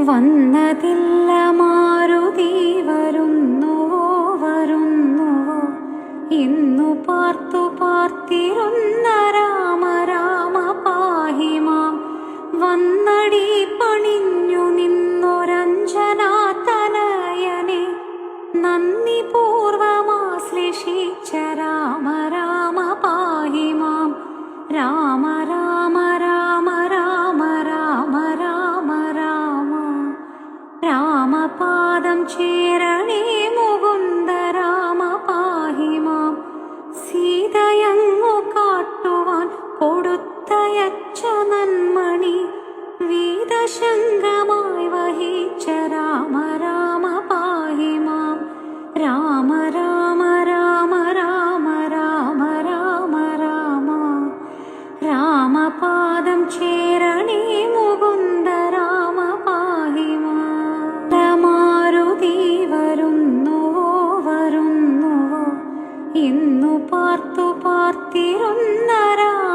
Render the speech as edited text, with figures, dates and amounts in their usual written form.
വന്നതില്ല മാരുതി വരുന്നുവോ വരുന്നുവോ ഇന്നു പാർത്തു പാർത്തിരുന്ന രാമ രാമ പാഹിമാം വന്നടി പണിഞ്ഞു നിന്നൊരഞ്ജനാതനയനെ നന്ദി പൂർവമാശ്ലേഷിച്ച രാമ രാമ പാഹിമാം രാമ രാമ രാമ രാമ രാമ രാമ രാമ രാമപാദം ചേരണേ മുകുന്ദ രാമ പാഹിമാം സീതയങ്ങു കാട്ടുവാൻ കൊടുത്തയച്ച നന്മണി വീതശങ്കമായി വഹിച്ച രാമ രാമ പാഹിമാം രാമ രാമ രാമ രാമ രാമ രാമ രാമ രാമപാദം ചേരണേ മുകുന്ദ രാമ പാഹിമാം മാരുതി വരുന്നുവോ വരുന്നുവോ ഇന്നു പാർത്തു പാർത്തിരുന്ന രാമ